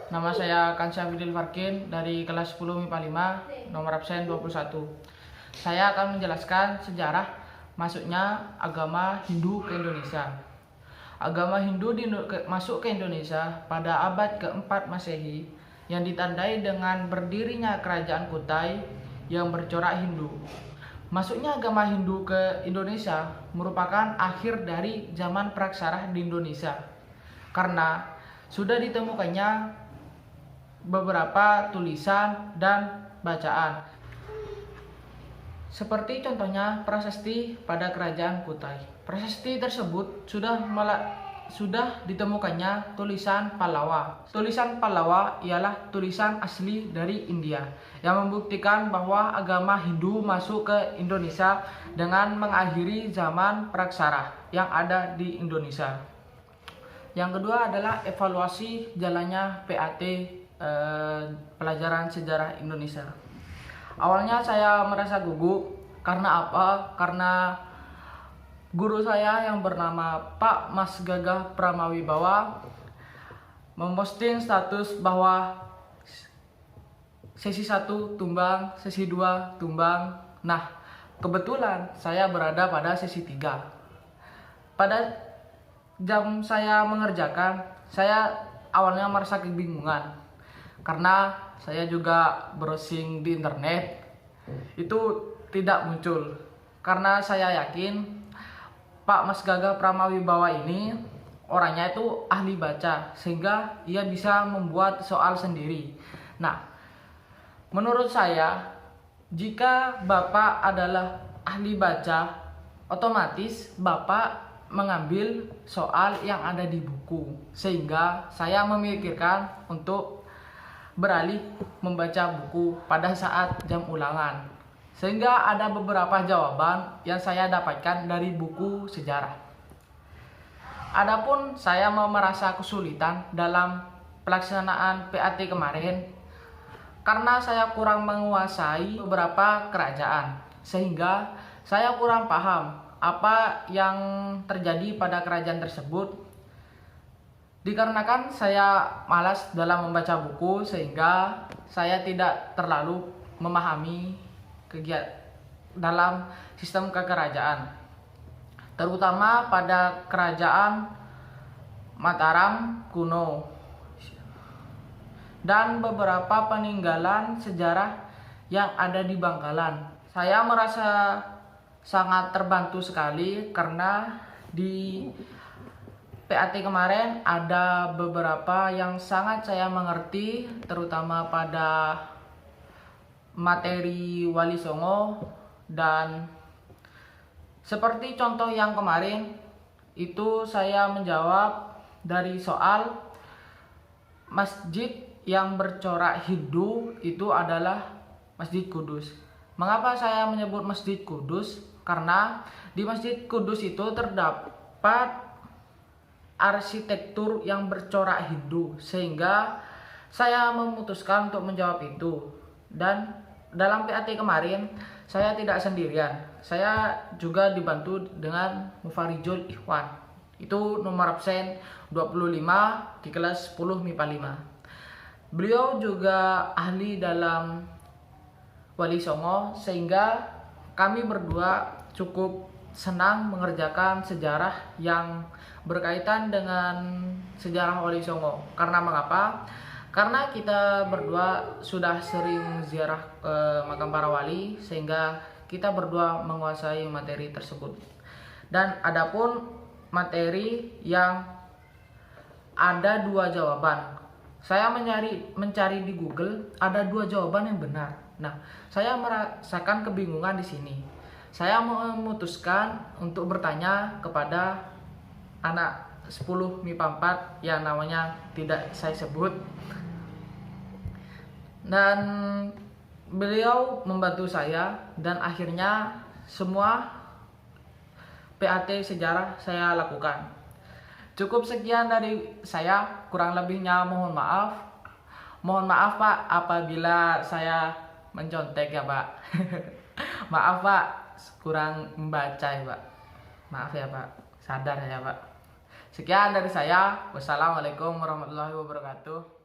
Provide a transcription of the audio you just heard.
Nama saya Kansyafidil Farkin dari kelas 10 MIPA 5, nomor absen 21. Saya akan menjelaskan sejarah masuknya agama Hindu ke Indonesia. Agama Hindu masuk ke Indonesia pada abad keempat Masehi yang ditandai dengan berdirinya kerajaan Kutai yang bercorak Hindu. Masuknya agama Hindu ke Indonesia merupakan akhir dari zaman Praksara di Indonesia, karena sudah ditemukannya beberapa tulisan dan bacaan, seperti contohnya prasasti pada kerajaan Kutai. Prasasti tersebut sudah ditemukannya tulisan Pallawa. Tulisan Pallawa ialah tulisan asli dari India yang membuktikan bahwa agama Hindu masuk ke Indonesia dengan mengakhiri zaman Praksara yang ada di Indonesia. Yang kedua adalah evaluasi jalannya PAT pelajaran sejarah Indonesia. Awalnya saya merasa gugup karena apa? Karena guru saya yang bernama Pak Mas Gagah Pramawibawa memposting status bahwa sesi 1 tumbang, sesi 2 tumbang. Nah, kebetulan saya berada pada sesi 3. Pada jam saya mengerjakan, saya awalnya merasa kebingungan karena saya juga browsing di internet, itu tidak muncul. Karena saya yakin Pak Mas Gagah Pramawibawa ini orangnya itu ahli baca, sehingga ia bisa membuat soal sendiri. Nah, menurut saya, jika Bapak adalah ahli baca, otomatis Bapak mengambil soal yang ada di buku, sehingga saya memikirkan untuk beralih membaca buku pada saat jam ulangan, sehingga ada beberapa jawaban yang saya dapatkan dari buku sejarah. Adapun saya merasa kesulitan dalam pelaksanaan PAT kemarin karena saya kurang menguasai beberapa kerajaan, sehingga saya kurang paham apa yang terjadi pada kerajaan tersebut. Dikarenakan saya malas dalam membaca buku, sehingga saya tidak terlalu memahami kegiatan dalam sistem kekerajaan, terutama pada kerajaan Mataram kuno dan beberapa peninggalan sejarah yang ada di Bangkalan. Saya merasa sangat terbantu sekali karena di PAT kemarin ada beberapa yang sangat saya mengerti, terutama pada materi Wali Songo. Dan seperti contoh yang kemarin itu, saya menjawab dari soal masjid yang bercorak Hindu itu adalah Masjid Kudus. Mengapa saya menyebut Masjid Kudus? Karena di Masjid Kudus itu terdapat arsitektur yang bercorak Hindu, sehingga saya memutuskan untuk menjawab itu. Dan dalam PAT kemarin saya tidak sendirian, saya juga dibantu dengan Mufarijul Ikhwan, itu nomor absen 25 di kelas 10 MIPA 5. Beliau juga ahli dalam Wali Songo, sehingga kami berdua cukup senang mengerjakan sejarah yang berkaitan dengan sejarah Wali Songo. Karena mengapa? Karena kita berdua sudah sering ziarah ke makam para wali, sehingga kita berdua menguasai materi tersebut. Dan adapun materi yang ada 2 jawaban, saya mencari di Google, ada 2 jawaban yang benar. Nah, saya merasakan kebingungan di sini. Saya memutuskan untuk bertanya kepada anak 10 MIPA 4 yang namanya tidak saya sebut, dan beliau membantu saya, dan akhirnya semua PAT sejarah saya lakukan. Cukup sekian dari saya, kurang lebihnya mohon maaf. Mohon maaf Pak apabila saya mencontek ya Pak. Maaf Pak, kurang membaca ya Pak. Maaf ya Pak, sadar ya Pak. Sekian dari saya. Wassalamualaikum warahmatullahi wabarakatuh.